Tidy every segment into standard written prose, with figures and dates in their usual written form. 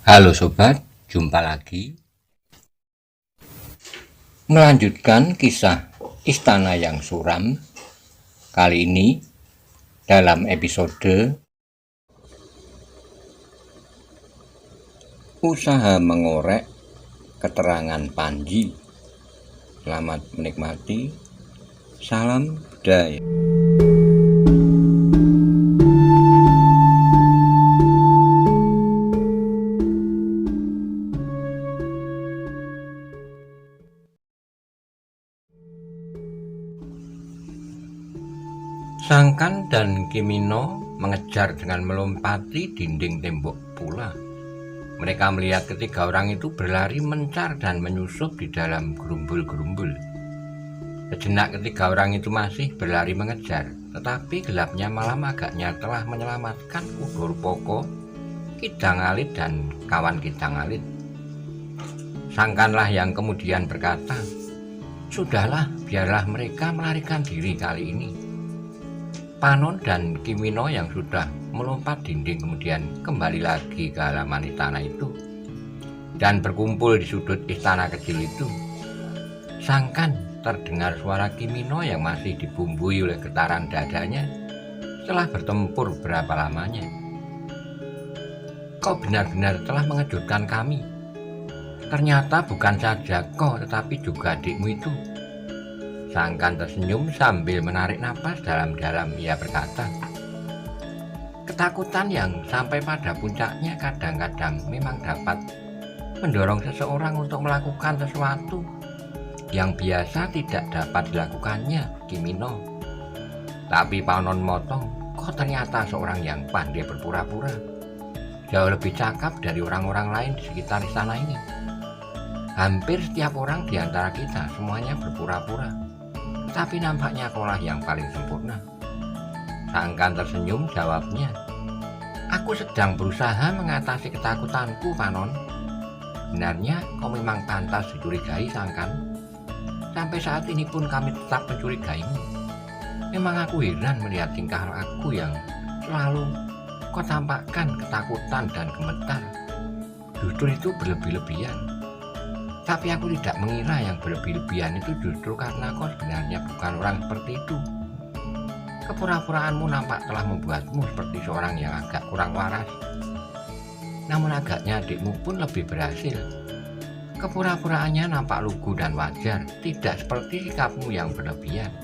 Halo sobat, jumpa lagi. Melanjutkan kisah Istana yang Suram. Kali ini dalam episode Usaha Mengorek Keterangan Panji. Selamat menikmati. Salam budaya. Sangkan dan Kimino mengejar dengan melompati dinding tembok pula. Mereka melihat ketiga orang itu berlari mencar dan menyusup di dalam gerumbul-gerumbul. Sejenak ketiga orang itu masih berlari mengejar, tetapi gelapnya malam agaknya telah menyelamatkan Udorpoko, Kidang Alit dan kawan Kidang Alit. Sangkanlah yang kemudian berkata, "Sudahlah, biarlah mereka melarikan diri kali ini." Panon dan Kimino yang sudah melompat dinding kemudian kembali lagi ke halaman istana itu dan berkumpul di sudut istana kecil itu. Sangkan terdengar suara Kimino yang masih dibumbui oleh getaran dadanya setelah bertempur berapa lamanya. "Kau benar-benar telah mengejutkan kami. Ternyata bukan saja kau tetapi juga adikmu itu." Sangkan tersenyum sambil menarik napas dalam-dalam. Ia berkata, "Ketakutan yang sampai pada puncaknya kadang-kadang memang dapat mendorong seseorang untuk melakukan sesuatu yang biasa tidak dapat dilakukannya, Kimino. Tapi Panon motong, kau ternyata seorang yang pandai berpura-pura. Jauh lebih cakap dari orang-orang lain di sekitar istana ini. Hampir setiap orang di antara kita semuanya berpura-pura. Tapi nampaknya kaulah yang paling sempurna." Sangkan tersenyum jawabnya, "Aku sedang berusaha mengatasi ketakutanku, Panon. Sebenarnya kau memang pantas dicurigai, Sangkan. Sampai saat ini pun kami tetap mencurigaimu. Memang aku heran melihat tingkah laku yang selalu kau tampakkan ketakutan dan gemetar. Justru itu berlebih-lebihan. Tapi aku tidak mengira yang berlebih-lebihan itu justru karena kau sebenarnya bukan orang seperti itu. Kepura-puraanmu nampak telah membuatmu seperti seorang yang agak kurang waras. Namun agaknya adikmu pun lebih berhasil. Kepura-puraannya nampak lugu dan wajar, tidak seperti sikapmu yang berlebihan."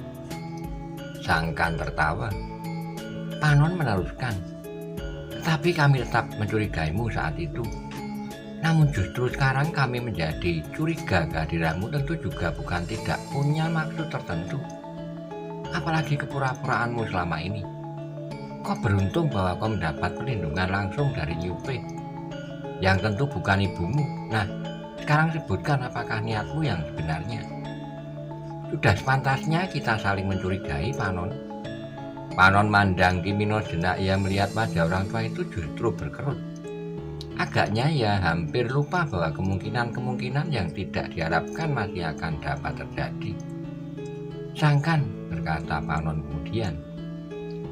Sangkan tertawa. Panon meneruskan, "Tetapi kami tetap mencurigaimu saat itu. Namun justru sekarang kami menjadi curiga kehadiranmu tentu juga bukan tidak punya maksud tertentu. Apalagi kepura-puraanmu selama ini. Kau beruntung bahwa kau mendapat perlindungan langsung dari Nyupe, yang tentu bukan ibumu. Nah, sekarang sebutkan apakah niatmu yang sebenarnya. Sudah sepantasnya kita saling mencurigai, Panon." Panon mandang Kimino sejenak. Ia melihat wajah orang tua itu justru berkerut. Agaknya ia hampir lupa bahwa kemungkinan-kemungkinan yang tidak diharapkan masih akan dapat terjadi. "Sangkan," berkata Panon kemudian,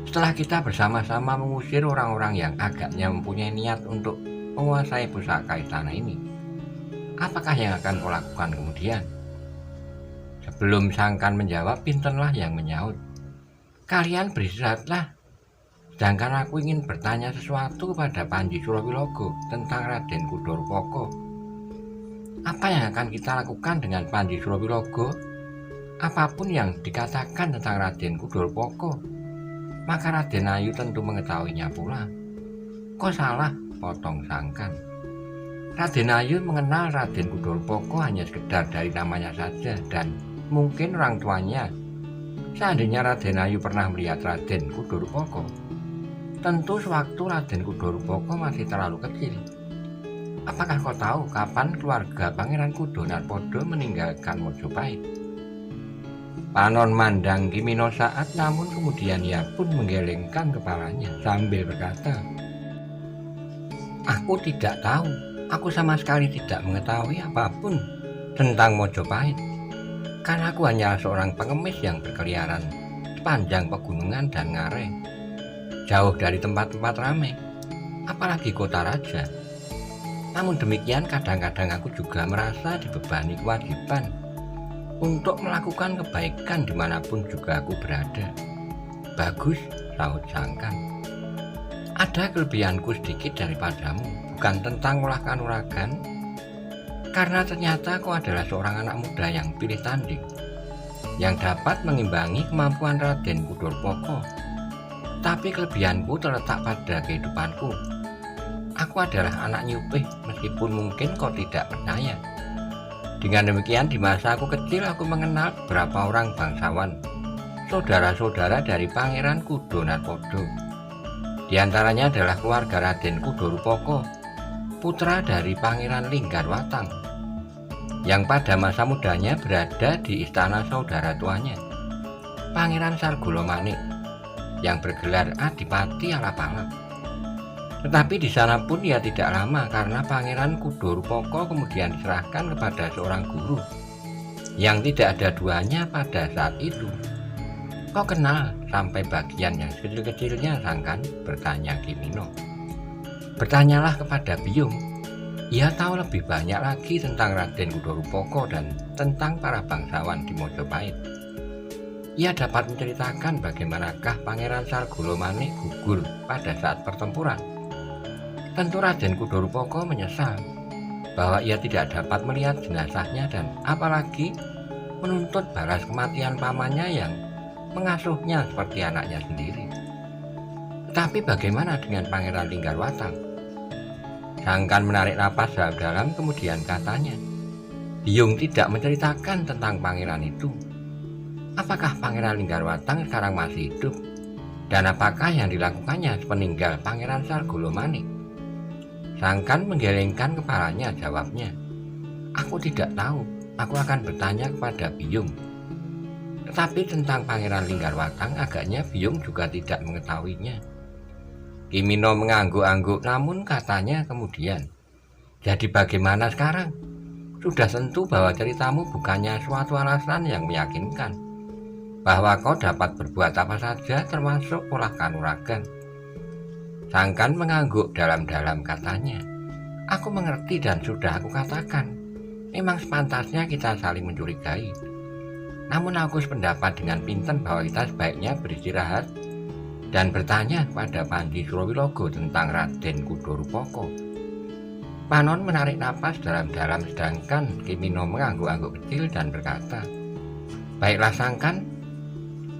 "setelah kita bersama-sama mengusir orang-orang yang agaknya mempunyai niat untuk menguasai pusaka istana ini, apakah yang akan kau lakukan kemudian?" Sebelum Sangkan menjawab, Pintenlah yang menyaut, "Kalian beristirahatlah. Sedangkan aku ingin bertanya sesuatu kepada Panji Surawilogo tentang Raden Kudorpoko. Apa yang akan kita lakukan dengan Panji Surawilogo? Apapun yang dikatakan tentang Raden Kudorpoko, maka Raden Ayu tentu mengetahuinya pula." "Kau salah," potong Sangkan. "Raden Ayu mengenal Raden Kudorpoko hanya sekedar dari namanya saja dan mungkin orang tuanya. Seandainya Raden Ayu pernah melihat Raden Kudorpoko, tentu sewaktu Raden Kudorpoko masih terlalu kecil. Apakah kau tahu kapan keluarga Pangeran Kudonarpodo meninggalkan Mojopahit?" Panon mandang Kimino saat, namun kemudian ia pun menggelengkan kepalanya sambil berkata, "Aku tidak tahu. Aku sama sekali tidak mengetahui apapun tentang Mojopahit. Karena aku hanyalah seorang pengemis yang berkeliaran sepanjang pegunungan dan ngarai, jauh dari tempat-tempat ramai, apalagi kota raja. Namun demikian kadang-kadang aku juga merasa dibebani kewajiban untuk melakukan kebaikan dimanapun juga aku berada. Bagus, sahut Sangkan. Ada kelebihanku sedikit daripadamu, bukan tentang ulah kanuragan, karena ternyata kau adalah seorang anak muda yang pilih tanding, yang dapat mengimbangi kemampuan Raden Kudorpoko. Tapi kelebihanku terletak pada kehidupanku. Aku adalah anak Nyupih, meskipun mungkin kau tidak percaya. Dengan demikian, di masa aku kecil aku mengenal beberapa orang bangsawan, saudara-saudara dari Pangeran Kudo Narpodo. Di antaranya adalah keluarga Raden Kudorupoko, putra dari Pangeran Linggarwatang, yang pada masa mudanya berada di istana saudara tuanya, Pangeran Sargolomanik, yang bergelar Adipati Alapalap. Tetapi di sana pun ia tidak lama, karena Pangeran Kudorupoko kemudian diserahkan kepada seorang guru yang tidak ada duanya pada saat itu. Kau kenal sampai bagian yang sekecil-kecilnya, Sangkan? Bertanya Kimino. Bertanyalah kepada Biyung. Ia tahu lebih banyak lagi tentang Raden Kudorupoko dan tentang para bangsawan di Mojopahit. Ia dapat menceritakan bagaimanakah Pangeran Sargolomanik gugur pada saat pertempuran. Tentu Raden Kudorupoko menyesal bahwa ia tidak dapat melihat jenazahnya dan apalagi menuntut balas kematian pamannya yang mengasuhnya seperti anaknya sendiri. Tetapi bagaimana dengan Pangeran Linggarwatang? Sangkan menarik napas dalam-dalam, kemudian katanya, Biyung tidak menceritakan tentang pangeran itu. Apakah Pangeran Linggarwatang sekarang masih hidup? Dan apakah yang dilakukannya sepeninggal Pangeran Sargolomanik? Sangkan menggelengkan kepalanya, jawabnya, aku tidak tahu, aku akan bertanya kepada Biyung. Tetapi tentang Pangeran Linggarwatang agaknya Biyung juga tidak mengetahuinya. Kimino mengangguk-angguk, namun katanya kemudian, jadi bagaimana sekarang? Sudah tentu bahwa ceritamu bukannya suatu alasan yang meyakinkan bahwa kau dapat berbuat apa saja termasuk ulah kanuragan. Sangkan mengangguk dalam-dalam, katanya, aku mengerti dan sudah aku katakan, memang sepantasnya kita saling mencurigai. Namun aku sependapat dengan Pinten bahwa kita sebaiknya beristirahat dan bertanya kepada Panji Surawilogo tentang Raden Kudorupoko. Panon menarik napas dalam-dalam, sedangkan Kimino mengangguk-angguk kecil dan berkata, baiklah Sangkan,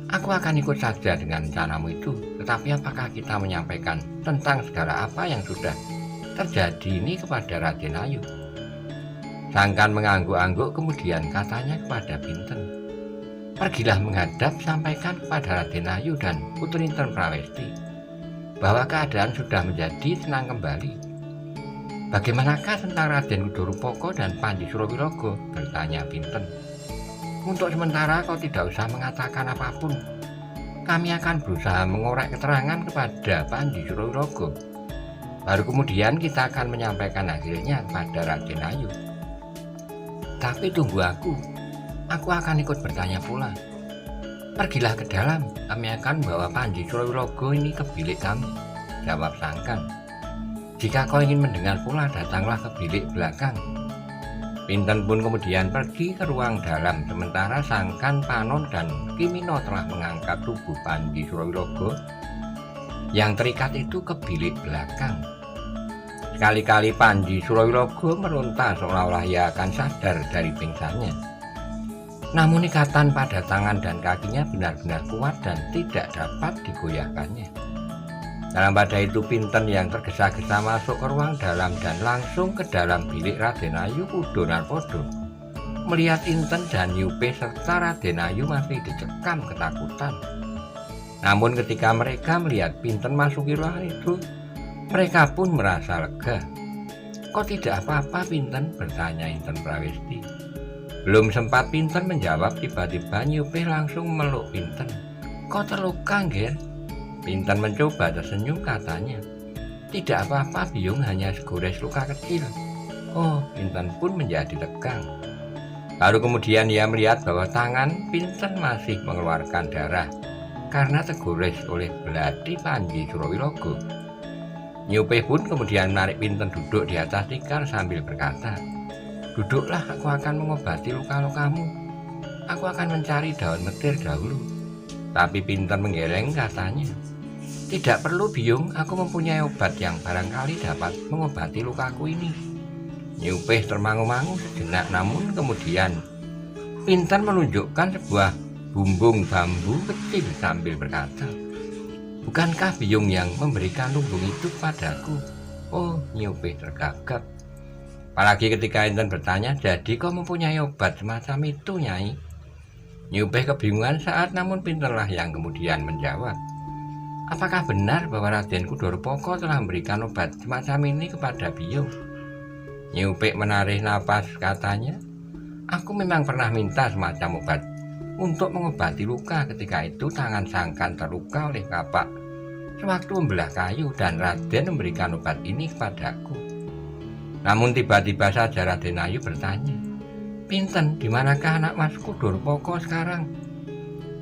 aku akan ikut saja dengan rencanamu itu, tetapi apakah kita menyampaikan tentang segala apa yang sudah terjadi ini kepada Raden Ayu? Sangkan mengangguk-angguk, kemudian katanya kepada Pinten, pergilah menghadap, sampaikan kepada Raden Ayu dan Putrinten Prawesti bahwa keadaan sudah menjadi tenang kembali. Bagaimanakah tentang Raden Kudorupoko dan Panji Surawilogo? Bertanya Pinten. Untuk sementara kau tidak usah mengatakan apapun. Kami akan berusaha mengorek keterangan kepada Panji Surawilogo. Baru kemudian kita akan menyampaikan hasilnya kepada Raden Ayu. Tapi tunggu aku akan ikut bertanya pula. Pergilah ke dalam, kami akan bawa Panji Surawilogo ini ke bilik kami, jawab Sangkan. Jika kau ingin mendengar pula, datanglah ke bilik belakang. Pinten pun kemudian pergi ke ruang dalam, sementara Sangkan, Panon, dan Kimino telah mengangkat tubuh Panji Surawilogo yang terikat itu ke bilik belakang. Sekali-kali Panji Surawilogo meronta seolah-olah ia akan sadar dari pingsannya. Namun ikatan pada tangan dan kakinya benar-benar kuat dan tidak dapat digoyahkannya. Dalam pada itu Pinten yang tergesa-gesa masuk ke ruang dalam dan langsung ke dalam bilik Raden Ayu Kudo Narpodo. Melihat Inten dan Nyupih serta Raden Ayu masih dicekam ketakutan. Namun ketika mereka melihat Pinten masuki ruangan itu, mereka pun merasa lega. Kok tidak apa-apa Pinten? Bertanya Inten Prawesti. Belum sempat Pinten menjawab, tiba-tiba Nyupih langsung meluk Pinten. Kok terluka, Ger? Pinten mencoba tersenyum, katanya, tidak apa-apa Biyung, hanya segores luka kecil. Oh, Pinten pun menjadi tegang. Lalu kemudian ia melihat bahwa tangan Pinten masih mengeluarkan darah karena tergores oleh belati Panji Surawilogo. Nyi Upih pun kemudian menarik Pinten duduk di atas tikar sambil berkata, "Duduklah, aku akan mengobati luka-lukamu. Aku akan mencari daun metir dahulu." Tapi Pinten menggeleng katanya, "Tidak perlu Biyung, aku mempunyai obat yang barangkali dapat mengobati lukaku ini." Nyi Upih termangu-mangu sejenak, namun kemudian Pinten menunjukkan sebuah bumbung bambu kecil sambil berkata, "Bukankah Biyung yang memberikan lumbung itu padaku?" Oh, Nyi Upih tergagap. Apalagi ketika Inten bertanya, "Jadi kau mempunyai obat semacam itu, Nyai?" Nyi Upih kebingungan saat, namun Pintenlah yang kemudian menjawab, "Apakah benar bahwa Raden Kudorpoko telah memberikan obat semacam ini kepada Biyung?" Nyi Upih menarik napas katanya, "Aku memang pernah minta semacam obat untuk mengobati luka. Ketika itu tangan Sangkan terluka oleh kapak sewaktu membelah kayu dan Raden memberikan obat ini kepadaku." Namun tiba-tiba saja Raden Ayu bertanya, "Pinten, di manakah anak Mas Kudorpoko sekarang?"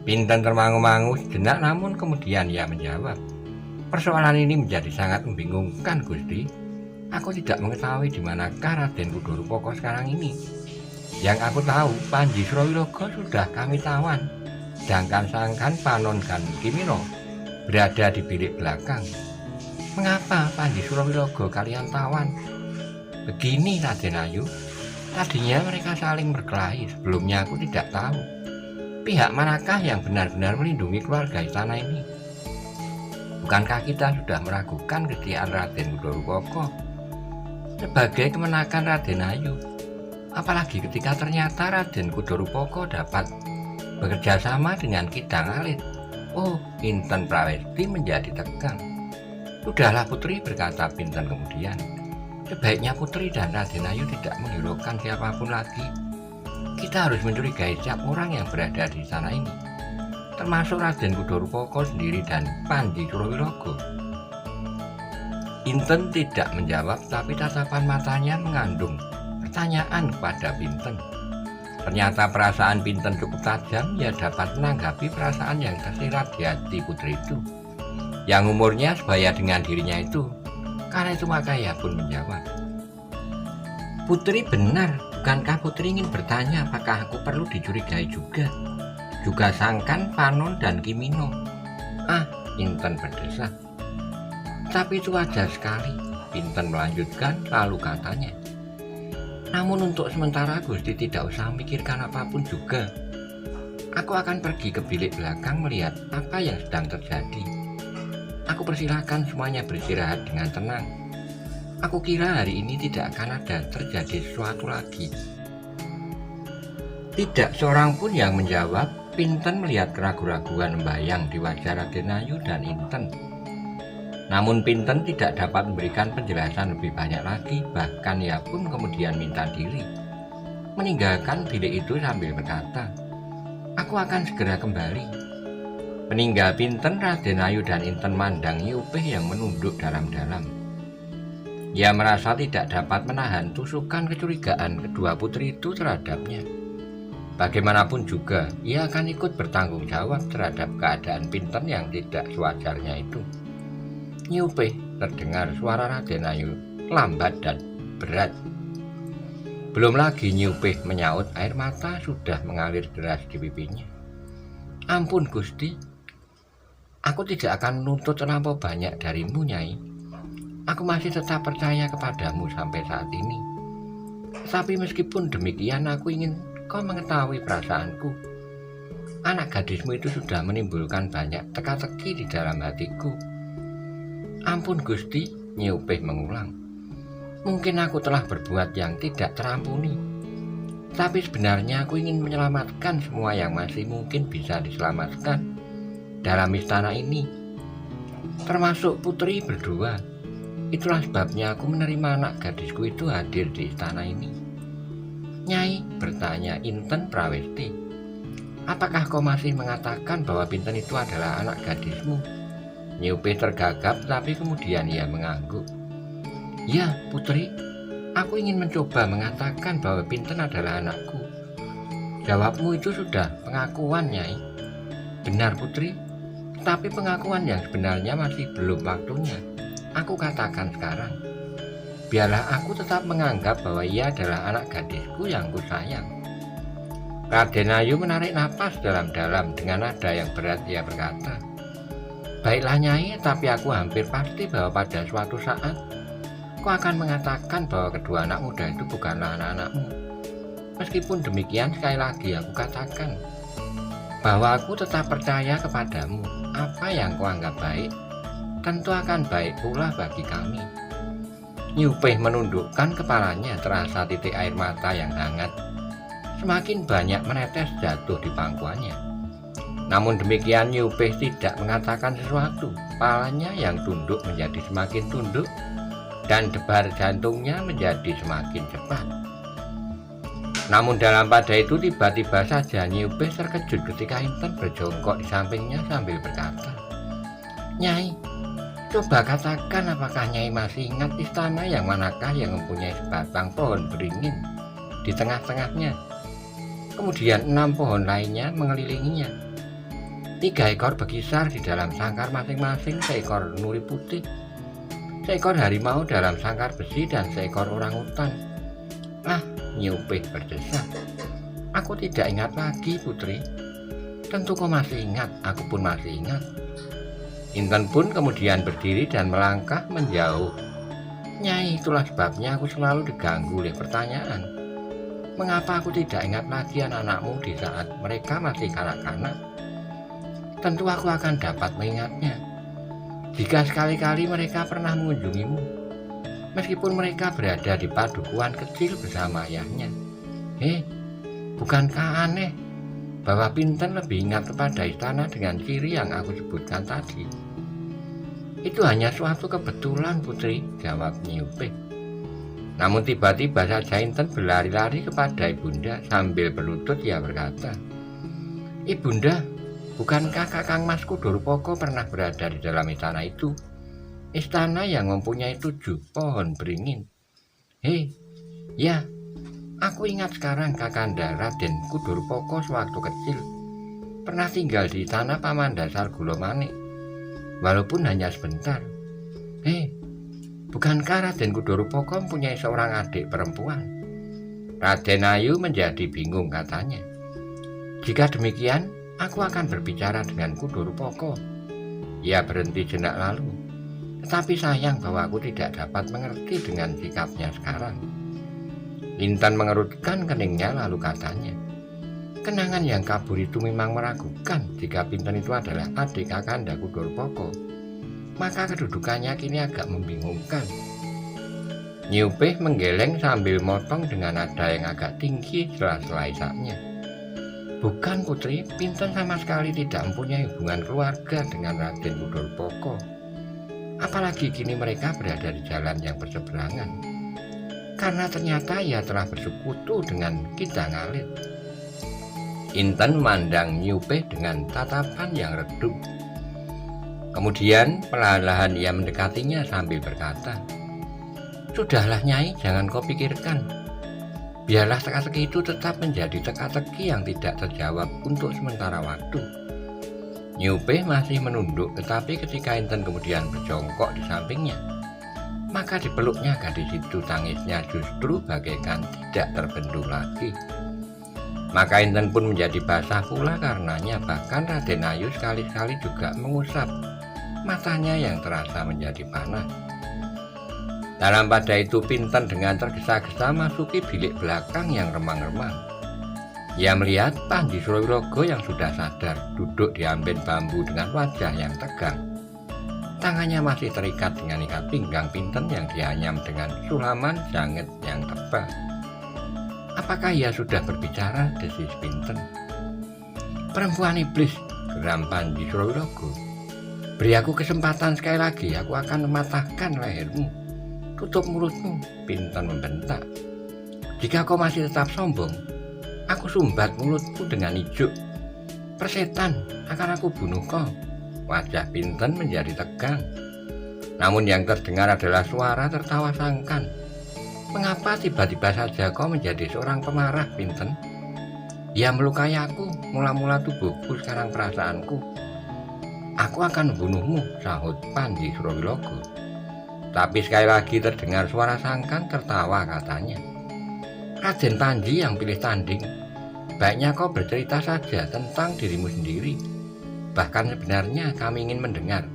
Pinten termangu-mangu sejenak, namun kemudian ia menjawab, "Persoalan ini menjadi sangat membingungkan, Gusti. Aku tidak mengetahui di manakah Raden Kudorpoko sekarang ini. Yang aku tahu, Panji Surawilogo sudah kami tawan, sedangkan Sangkan, Panon, dan Kimino berada di bilik belakang. Mengapa Panji Surawilogo kalian tawan?" "Begini Raden Ayu, tadinya mereka saling berkelahi. Sebelumnya aku tidak tahu pihak manakah yang benar-benar melindungi keluarga istana ini. Bukankah kita sudah meragukan kesetiaan Raden Kudorpoko sebagai kemenakan Raden Ayu? Apalagi ketika ternyata Raden Kudorpoko dapat bekerja sama dengan Kidang Alit." Oh, Pinten Prawesti menjadi tegang. "Sudahlah Putri," berkata Pinten kemudian, "sebaiknya Putri dan Raden Ayu tidak menghiraukan siapapun lagi. Kita harus mencurigai setiap orang yang berada di sana ini, termasuk Raden Kudorpoko sendiri dan Panji Surawilogo." Pinten tidak menjawab, tapi tatapan matanya mengandung pertanyaan kepada Pinten. Ternyata perasaan Pinten cukup tajam, ia dapat menanggapi perasaan yang tersirat di hati putri itu, yang umurnya sebaya dengan dirinya itu. Karena itu maka ia pun menjawab, "Putri benar, bukankah Putri ingin bertanya apakah aku perlu dicurigai juga Sangkan, Panon, dan Kimino?" "Ah," Pinten berdesah. "Tapi itu wajar sekali," Pinten melanjutkan, lalu katanya, "Namun untuk sementara Gusti tidak usah memikirkan apapun juga. Aku akan pergi ke bilik belakang melihat apa yang sedang terjadi. Aku persilahkan semuanya beristirahat dengan tenang. Aku kira hari ini tidak akan ada terjadi sesuatu lagi." Tidak seorang pun yang menjawab. Pinten melihat keraguan-raguan membayang di wajah Raden Ayu dan Inten. Namun Pinten tidak dapat memberikan penjelasan lebih banyak lagi, bahkan ia pun kemudian minta diri meninggalkan bilik itu sambil berkata, "Aku akan segera kembali." Peninggal Pinten, Raden Ayu dan Inten mandang Nyi Upih yang menunduk dalam-dalam. Ia merasa tidak dapat menahan tusukan kecurigaan kedua putri itu terhadapnya. Bagaimanapun juga, ia akan ikut bertanggung jawab terhadap keadaan Pinten yang tidak sewajarnya itu. "Nyi Upih," terdengar suara Raden Ayu lambat dan berat. Belum lagi Nyi Upih menyaut, air mata sudah mengalir deras di pipinya. "Ampun Gusti, aku tidak akan menuntut terlampau banyak darimu, Nyai. Aku masih tetap percaya kepadamu sampai saat ini. Tetapi meskipun demikian, aku ingin kau mengetahui perasaanku. Anak gadismu itu sudah menimbulkan banyak teka-teki di dalam hatiku." "Ampun Gusti," Nyi Upih mengulang. "Mungkin aku telah berbuat yang tidak terampuni. Tapi sebenarnya aku ingin menyelamatkan semua yang masih mungkin bisa diselamatkan dalam istana ini, termasuk putri berdua. Itulah sebabnya aku menerima anak gadisku itu hadir di istana ini." "Nyai," bertanya Inten Prawesti, "apakah kau masih mengatakan bahwa Pinten itu adalah anak gadismu?" Nyi Upih tergagap, tapi kemudian ia mengangguk. "Ya, Putri, aku ingin mencoba mengatakan bahwa Pinten adalah anakku." "Jawabmu itu sudah pengakuan, Nyai." "Benar, Putri, tapi pengakuan yang sebenarnya masih belum waktunya. aku katakan sekarang. Biarlah aku tetap menganggap bahwa ia adalah anak gadisku yang kusayang. Raden Ayu menarik napas dalam-dalam dengan nada yang berat. Ia berkata, "Baiklah Nyai, tapi aku hampir pasti bahwa pada suatu saat kau akan mengatakan bahwa kedua anak muda itu bukanlah anak-anakmu. Meskipun demikian, sekali lagi aku katakan bahwa aku tetap percaya kepadamu. Apa yang kau anggap baik tentu akan baik pula bagi kami." Nyupih menundukkan kepalanya, terasa titik air mata yang hangat semakin banyak menetes jatuh di pangkuannya. Namun demikian Nyupih tidak mengatakan sesuatu. Kepalanya yang tunduk menjadi semakin tunduk dan debar jantungnya menjadi semakin cepat. Namun dalam pada itu tiba-tiba saja Nyupih terkejut ketika Inten berjongkok di sampingnya sambil berkata, "Nyai, coba katakan apakah Nyai masih ingat istana yang manakah yang mempunyai sebatang pohon beringin di tengah-tengahnya. Kemudian 6 pohon lainnya mengelilinginya. 3 ekor berkisar di dalam sangkar masing-masing, seekor nuri putih, seekor harimau dalam sangkar besi, dan seekor orangutan." "Ah," Nyupih berdesak, "aku tidak ingat lagi, Putri." "Tentu kau masih ingat, aku pun masih ingat." Inten pun kemudian berdiri dan melangkah menjauh. "Nyai, itulah sebabnya aku selalu diganggu oleh pertanyaan. Mengapa aku tidak ingat lagi anak-anakmu di saat mereka masih kanak-kanak? Tentu aku akan dapat mengingatnya jika sekali-kali mereka pernah mengunjungimu, meskipun mereka berada di padukuhan kecil bersama ayahnya. Bukankah aneh bahwa Pinten lebih ingat kepada istana dengan ciri yang aku sebutkan tadi?" "Itu hanya suatu kebetulan, Putri," jawab Nyupih. Namun tiba-tiba saja Inten berlari-lari kepada Ibunda sambil berlutut. Ia berkata, "Ibunda, bukankah Kakang Mas Kudorupoko pernah berada di dalam istana itu? Istana yang mempunyai 7 pohon beringin." Ya, aku ingat sekarang. Kakanda Raden Kudorupoko sewaktu kecil pernah tinggal di tanah Paman Dasar Gulomanik, walaupun hanya sebentar." "Bukankah Raden Kudorupoko mempunyai seorang adik perempuan?" Raden Ayu menjadi bingung, katanya, "Jika demikian, aku akan berbicara dengan Kudorupoko." Ia berhenti jenak lalu, "Tetapi sayang bahwa aku tidak dapat mengerti dengan sikapnya sekarang." Intan mengerutkan keningnya lalu katanya, "Kenangan yang kabur itu memang meragukan. Jika Pinten itu adalah adik Kakanda Kudorupoko, maka kedudukannya kini agak membingungkan." Nyupih menggeleng sambil motong dengan nada yang agak tinggi sela-sela isaknya, "Bukan, Putri, Pinten sama sekali tidak mempunyai hubungan keluarga dengan Raden Kudorupoko. Apalagi kini mereka berada di jalan yang berseberangan, karena ternyata ia telah bersekutu dengan Ki Dangalit." Inten memandang Nyupih dengan tatapan yang redup. Kemudian perlahan-lahan ia mendekatinya sambil berkata, "Sudahlah Nyai, jangan kau pikirkan. Biarlah teka-teki itu tetap menjadi teka-teki yang tidak terjawab untuk sementara waktu." Nyupih masih menunduk, tetapi ketika Inten kemudian berjongkok di sampingnya, maka dipeluknya gadis itu. Tangisnya justru bagaikan tidak terbendung lagi. Maka Inten pun menjadi basah pula karenanya. Bahkan Raden Ayu sekali-kali juga mengusap matanya yang terasa menjadi panas. Dalam pada itu Pinten dengan tergesa-gesa masuki bilik belakang yang remang-remang. Ia melihat Panji Surawirogo yang sudah sadar duduk di amben bambu dengan wajah yang tegang. Tangannya masih terikat dengan ikat pinggang Pinten yang dianyam dengan sulaman janggut yang tebal. "Apakah ia sudah berbicara?" desis Pinten. "Perempuan iblis," geram Panji Surawirogo. "Beri aku kesempatan sekali lagi, aku akan mematahkan lehermu." "Tutup mulutmu," Pinten membentak. "Jika kau masih tetap sombong, aku sumbat mulutmu dengan ijuk. Persetan, akan aku bunuh kau." Wajah Pinten menjadi tegang. Namun yang terdengar adalah suara tertawa sangkan. "Mengapa tiba-tiba saja kau menjadi seorang pemarah, Pinten? Ia melukai aku, mula-mula tubuhku, sekarang perasaanku." "Aku akan membunuhmu," sahut Panji Surawirogo. Tapi sekali lagi terdengar suara Sangkan tertawa, katanya, "Raden Panji yang pilih tanding, baiknya kau bercerita saja tentang dirimu sendiri. Bahkan sebenarnya kami ingin mendengar,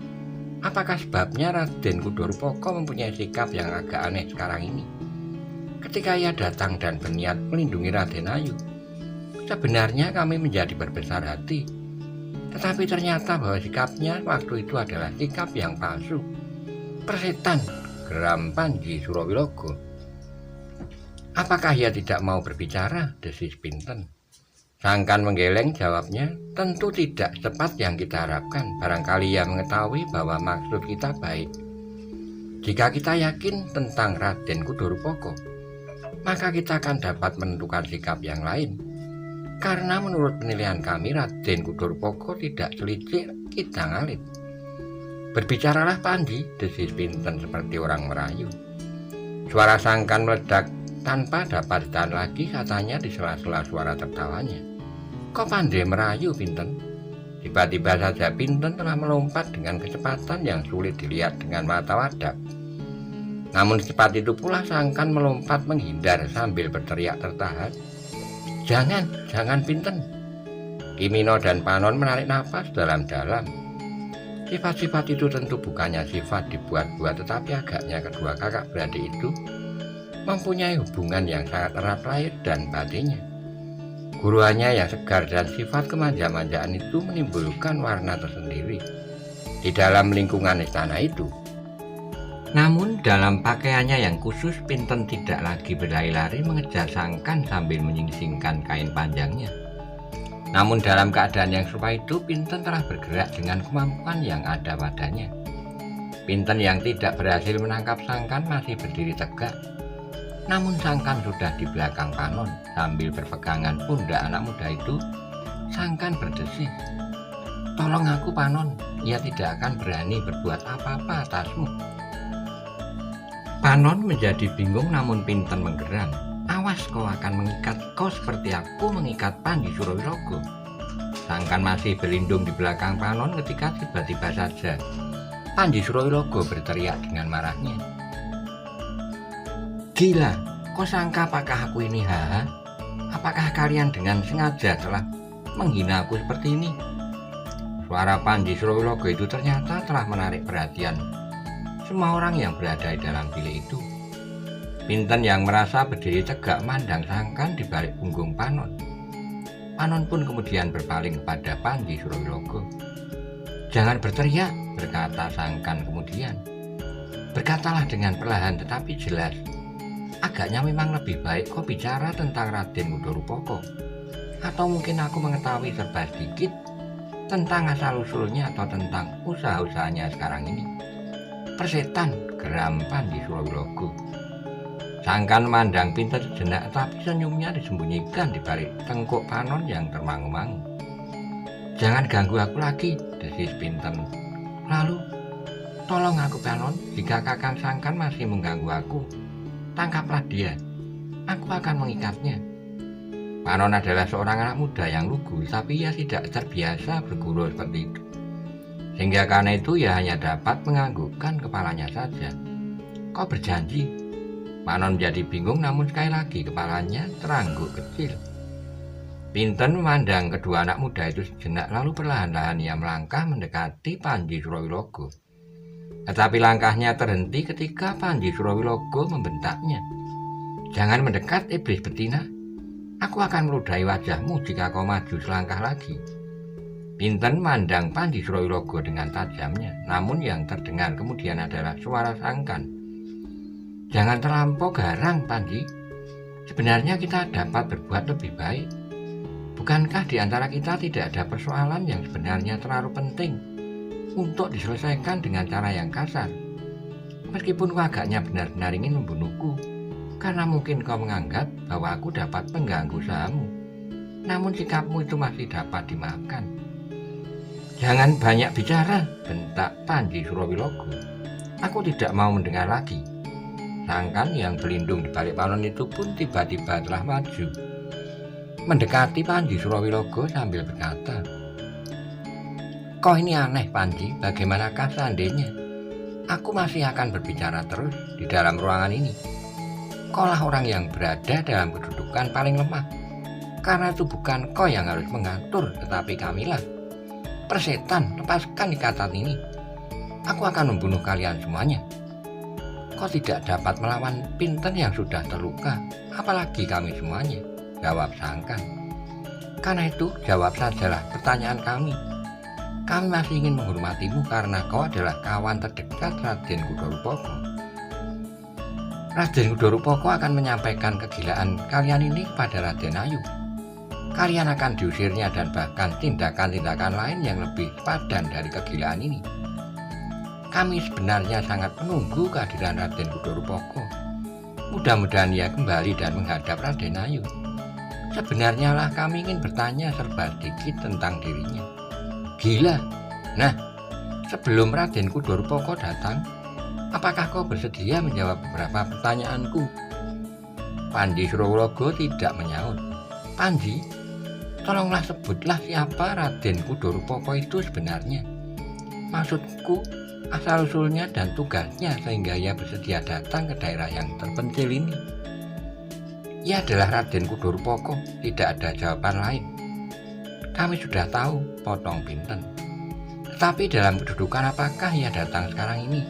apakah sebabnya Raden Kudorupoko mempunyai sikap yang agak aneh sekarang ini ketika ia datang dan berniat melindungi Raden Ayu. Sebenarnya kami menjadi berbesar hati, tetapi ternyata bahwa sikapnya waktu itu adalah sikap yang palsu. Persetan," geram Panji Surawilogo. "Apakah ia tidak mau berbicara?" desis Pinten. Sangkan menggeleng, jawabnya, "Tentu tidak cepat yang kita harapkan. Barangkali ia mengetahui bahwa maksud kita baik. Jika kita yakin tentang Raden Kudorupoko, maka kita akan dapat menentukan sikap yang lain. Karena menurut penilaian kami, Raden Kudorupoko tidak selicik Kidang Alit." "Berbicaralah Panji," desis Pinten seperti orang merayu. Suara Sangkan meledak tanpa dapat ditahan lagi, katanya di sela-sela suara tertawanya, "Kau pandai merayu, Pinten." Tiba-tiba saja Pinten telah melompat dengan kecepatan yang sulit dilihat dengan mata wadak. Namun secepat itu pula Sangkan melompat menghindar sambil berteriak tertahan, Jangan Pinten." Kimino dan Panon menarik napas dalam-dalam. Sifat-sifat itu tentu bukannya sifat dibuat-buat, tetapi agaknya kedua kakak beradik itu mempunyai hubungan yang sangat erat lahir dan batinnya. Guruannya yang segar dan sifat kemanja-manjaan itu menimbulkan warna tersendiri di dalam lingkungan istana itu. Namun dalam pakaiannya yang khusus, Pinten tidak lagi berlari-lari mengejar Sangkan sambil menyingsingkan kain panjangnya. Namun dalam keadaan yang serupa itu, Pinten telah bergerak dengan kemampuan yang ada padanya. Pinten yang tidak berhasil menangkap Sangkan masih berdiri tegak. Namun Sangkan sudah di belakang Panon. Sambil berpegangan pundak anak muda itu, Sangkan berdesis, "Tolong aku, Panon, ia tidak akan berani berbuat apa-apa atasmu." Panon menjadi bingung, namun Pinten menggeram, "Awas, kau akan mengikat kau seperti aku mengikat Panji Surawilogo." Sangkan masih berlindung di belakang Panon ketika tiba-tiba saja Panji Surawilogo berteriak dengan marahnya, "Gila, kau sangka apakah aku ini haha? Apakah kalian dengan sengaja telah menghina aku seperti ini?" Suara Panji Surawilogo itu ternyata telah menarik perhatian semua orang yang berada di dalam bilik itu. Pinten yang merasa berdiri tegak mandang Sangkan di balik punggung Panon. Panon pun kemudian berpaling kepada Panji Surawilogo. "Jangan berteriak," berkata Sangkan kemudian. "Berkatalah dengan perlahan tetapi jelas. Agaknya memang lebih baik kau bicara tentang Raden Kudorupoko. Atau mungkin aku mengetahui serba sedikit tentang asal-usulnya atau tentang usaha-usahanya sekarang ini." "Persetan," geram Panji Surawilogo. Sangkan memandang Pinten sejenak, tapi senyumnya disembunyikan di balik tengkuk Panon yang termangu-mangu. "Jangan ganggu aku lagi," desis Pinten. "Lalu, tolong aku, Panon, jika Kakang Sangkan masih mengganggu aku, tangkaplah dia. Aku akan mengikatnya." Panon adalah seorang anak muda yang lugu, tapi ia tidak terbiasa berguru seperti itu. Sehingga karena itu ia hanya dapat menganggukkan kepalanya saja. "Kau berjanji?" Panon menjadi bingung, namun sekali lagi kepalanya terangguk kecil. Pinten memandang kedua anak muda itu sejenak, lalu perlahan-lahan ia melangkah mendekati Panji Surawilogo. Tetapi langkahnya terhenti ketika Panji Surawilogo membentaknya, "Jangan mendekat, iblis betina. Aku akan meludahi wajahmu jika kau maju selangkah lagi." Pinten memandang Panji Surawilogo dengan tajamnya, namun yang terdengar kemudian adalah suara Sangkan, "Jangan terlampau garang, Panji. Sebenarnya kita dapat berbuat lebih baik. Bukankah di antara kita tidak ada persoalan yang sebenarnya terlalu penting untuk diselesaikan dengan cara yang kasar? Meskipun kau agaknya benar-benar ingin membunuhku, karena mungkin kau menganggap bahwa aku dapat mengganggu usahamu, namun sikapmu itu masih dapat dimaafkan." "Jangan banyak bicara," bentak Panji Surawilogo. "Aku tidak mau mendengar lagi." Sangkan yang berlindung di balik Panon itu pun tiba-tiba telah maju mendekati Panji Surawilogo sambil berkata, "Kau ini aneh, Panji. Bagaimanakah seandainya Aku masih akan berbicara terus di dalam ruangan ini. Kaulah orang yang berada dalam kedudukan paling lemah. Karena itu bukan kau yang harus mengatur, tetapi kamilah. Persetan, lepaskan ikatan ini. Aku akan membunuh kalian semuanya. Kau tidak dapat melawan Pinten yang sudah terluka, apalagi kami semuanya, jawab Sangkan. Karena itu, jawab sajalah pertanyaan kami. Kami masih ingin menghormatimu karena kau adalah kawan terdekat Raden Kudorupoko. Raden Kudorupoko akan menyampaikan kegilaan kalian ini kepada Raden Ayu. Kalian akan diusirnya dan bahkan tindakan-tindakan lain yang lebih padan dari kegilaan ini. Kami sebenarnya sangat menunggu kehadiran Raden Kudorupoko. Mudah-mudahan ia kembali dan menghadap Raden Ayu. Sebenarnya lah kami ingin bertanya serba sedikit tentang dirinya. Gila. Nah, sebelum Raden Kudorupoko datang, apakah kau bersedia menjawab beberapa pertanyaanku? Panji Surawologo tidak menyaut. Panji, tolonglah sebutlah siapa Raden Kudorupoko itu sebenarnya. Maksudku, asal-usulnya dan tugasnya sehingga ia bersedia datang ke daerah yang terpencil ini. Ia adalah Raden Kudorupoko, tidak ada jawaban lain. Kami sudah tahu, potong Pinten. Tetapi dalam kedudukan apakah ia datang sekarang ini?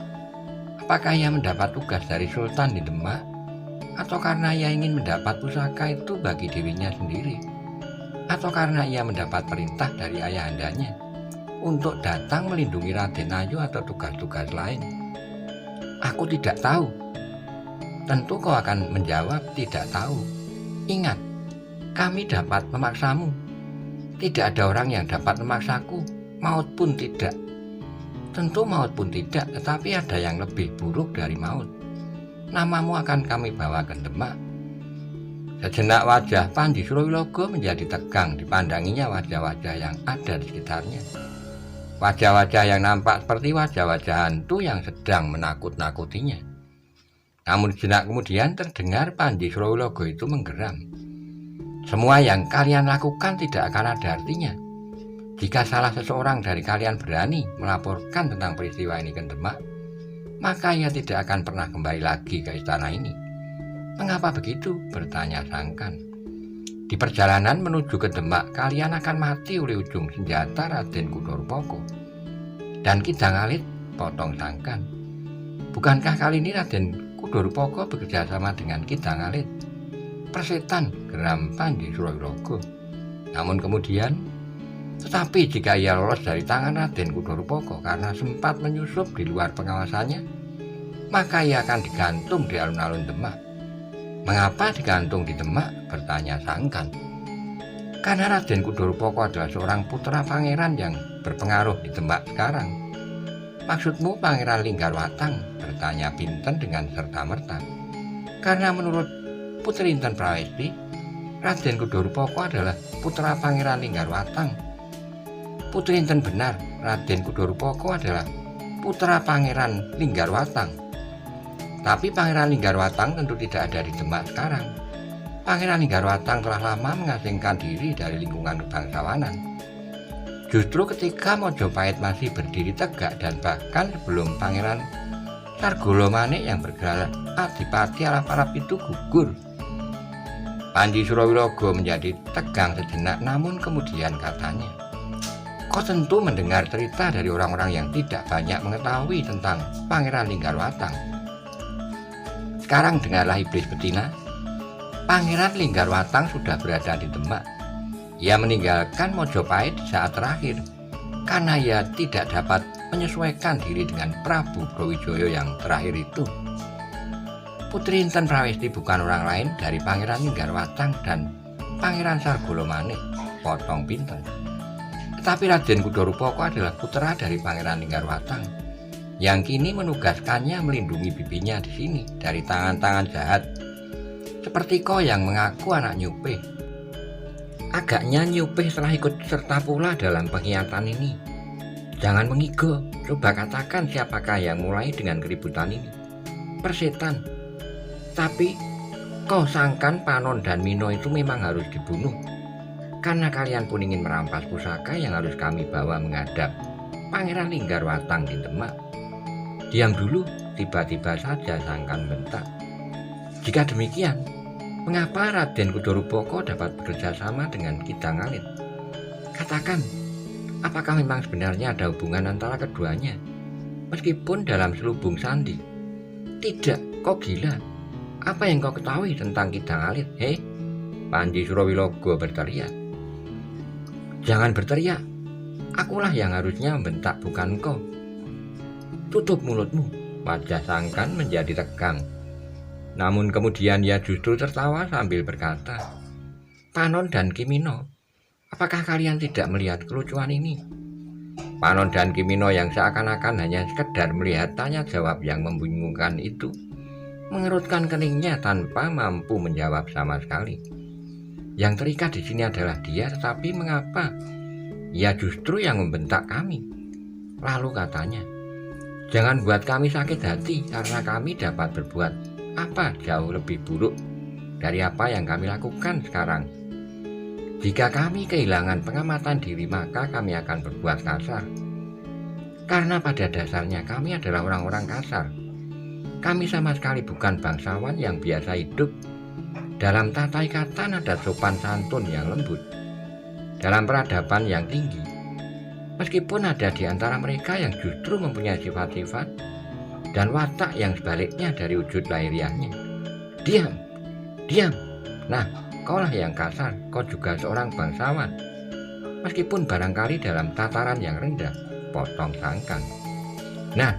Apakah ia mendapat tugas dari Sultan di Demak? Atau karena ia ingin mendapat pusaka itu bagi dirinya sendiri? Atau karena ia mendapat perintah dari ayahandanya untuk datang melindungi Raden Ayu atau tugas-tugas lain? Aku tidak tahu. Tentu kau akan menjawab tidak tahu. Ingat, kami dapat memaksamu. Tidak ada orang yang dapat memaksaku, maut pun tidak. Tentu maut pun tidak, tetapi ada yang lebih buruk dari maut. Namamu akan kami bawa ke Demak. Sejenak wajah Panji Surawologo menjadi tegang dipandanginya wajah-wajah yang ada di sekitarnya. Wajah-wajah yang nampak seperti wajah-wajah hantu yang sedang menakut-nakutinya. Namun sejenak kemudian terdengar Panji Surawologo itu menggeram. Semua yang kalian lakukan tidak akan ada artinya. Jika salah seseorang dari kalian berani melaporkan tentang peristiwa ini ke Demak, maka ia tidak akan pernah kembali lagi ke istana ini. Mengapa begitu? Bertanya Sangkan. Di perjalanan menuju ke Demak, kalian akan mati oleh ujung senjata Raden Kudorupoko. Dan Kidang Alit, potong Sangkan. Bukankah kali ini Raden Kudorupoko bekerja sama dengan Kidang Alit? Persetan, geram Panji Surawologo. Namun kemudian, tetapi jika ia lolos dari tangan Raden Kudorupoko karena sempat menyusup di luar pengawasannya, maka ia akan digantung di alun-alun Demak. Mengapa digantung di Demak? Bertanya Sangkan. Karena Raden Kudorupoko adalah seorang putra pangeran yang berpengaruh di Demak sekarang. Maksudmu Pangeran Linggarwatang? Bertanya Pinten dengan serta-merta. Karena menurut Putri Inten Prawesti, Raden Kudorupoko adalah putra Pangeran Linggarwatang. Putri Inten benar, Raden Kudorupoko adalah putra Pangeran Linggarwatang. Tapi Pangeran Linggarwatang tentu tidak ada di Demak sekarang. Pangeran Linggarwatang telah lama mengasingkan diri dari lingkungan kebangsawanan. Justru ketika Mojopahit masih berdiri tegak dan bahkan sebelum Pangeran Sargolomane yang bergelar Adipati Alap-Alap itu gugur. Panji Surawologo menjadi tegang sejenak, namun kemudian katanya, kau tentu mendengar cerita dari orang-orang yang tidak banyak mengetahui tentang Pangeran Linggarwatang. Sekarang dengarlah iblis betina. Pangeran Linggarwatang sudah berada di Demak. Ia meninggalkan Mojopahit di saat terakhir karena ia tidak dapat menyesuaikan diri dengan Prabu Brawijaya yang terakhir itu. Putri Inten Prawesti bukan orang lain dari Pangeran Linggarwatang dan Pangeran Sargolomane, potong Pinten. Tetapi Raden Kudorupoko adalah putra dari Pangeran Linggarwatang yang kini menugaskannya melindungi bibinya di sini dari tangan-tangan jahat. Seperti kau yang mengaku anak Nyupih. Agaknya Nyupih telah ikut serta pula dalam pengkhianatan ini. Jangan mengigo, coba katakan siapakah yang mulai dengan keributan ini. Persetan. Tapi kau Sangkan, Panon, dan Mino itu memang harus dibunuh. Karena kalian pun ingin merampas pusaka yang harus kami bawa menghadap Pangeran Linggarwatang di Demak. Diam dulu, tiba-tiba saja Sangkan bentak. Jika demikian, mengapa Raden Kudorupoko dapat bekerja sama dengan Kidang Alit? Katakan, apakah memang sebenarnya ada hubungan antara keduanya? Meskipun dalam selubung sandi. Tidak, kau gila. Apa yang kau ketahui tentang Kidang Alit, hei? Panji Surawilogo berteriak. Jangan berteriak. Akulah yang harusnya membentak, bukan kau. Tutup mulutmu. Wajah Sangkan menjadi tegang. Namun kemudian ia justru tertawa sambil berkata, Panon dan Kimino, apakah kalian tidak melihat kelucuan ini? Panon dan Kimino yang seakan-akan hanya sekedar melihat tanya jawab yang membingungkan itu, mengerutkan keningnya tanpa mampu menjawab sama sekali. Yang terikat di sini adalah dia, tetapi mengapa ia justru yang membentak kami? Lalu katanya, jangan buat kami sakit hati karena kami dapat berbuat apa jauh lebih buruk dari apa yang kami lakukan sekarang. Jika kami kehilangan pengamatan diri, maka kami akan berbuat kasar. Karena pada dasarnya kami adalah orang-orang kasar. Kami sama sekali bukan bangsawan yang biasa hidup dalam tata kata nada sopan santun yang lembut, dalam peradaban yang tinggi. Meskipun ada di antara mereka yang justru mempunyai sifat-sifat dan watak yang sebaliknya dari wujud lahiriahnya. Diam, diam. Nah, kaulah yang kasar, kau juga seorang bangsawan. Meskipun barangkali dalam tataran yang rendah, potong Sangkan. Nah,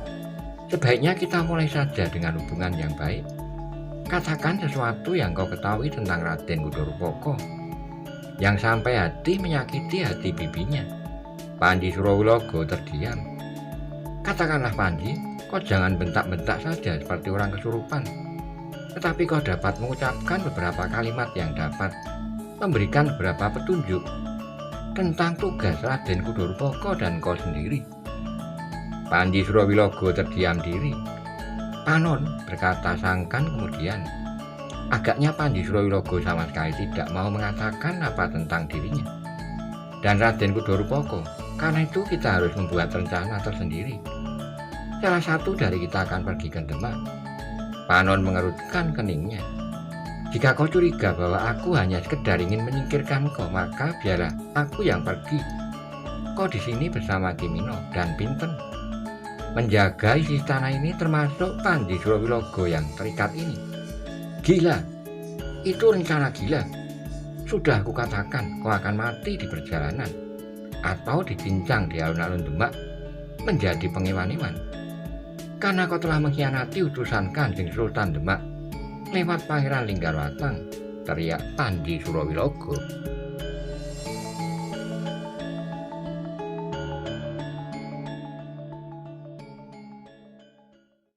sebaiknya kita mulai saja dengan hubungan yang baik. Katakan sesuatu yang kau ketahui tentang Raden Kudorupoko, yang sampai hati menyakiti hati bibinya. Panji Surawilogo terdiam. Katakanlah Panji, kau jangan bentak-bentak saja seperti orang kesurupan. Tetapi kau dapat mengucapkan beberapa kalimat yang dapat memberikan beberapa petunjuk tentang tugas Raden Kudorupoko dan kau sendiri. Panji Surawilogo terdiam diri. Panon, berkata Sangkan kemudian. Agaknya Panji Surawilogo sama sekali tidak mau mengatakan apa tentang dirinya dan Raden Kudorupoko. Karena itu kita harus membuat rencana tersendiri. Salah satu dari kita akan pergi ke Demak. Panon mengerutkan keningnya. Jika kau curiga bahwa aku hanya sekedar ingin menyingkirkan kau, maka biarlah aku yang pergi. Kau di sini bersama Kimino dan Pinten menjaga isi istana ini, termasuk Panji Surawilogo yang terikat ini. Gila, itu rencana gila. Sudah aku katakan, kau akan mati di perjalanan atau dicincang di alun-alun Demak menjadi pengewan-ewan. Karena kau telah mengkhianati utusan Kanjeng Sultan Demak lewat Pangeran Linggarwatang, teriak Panji Surawilogo.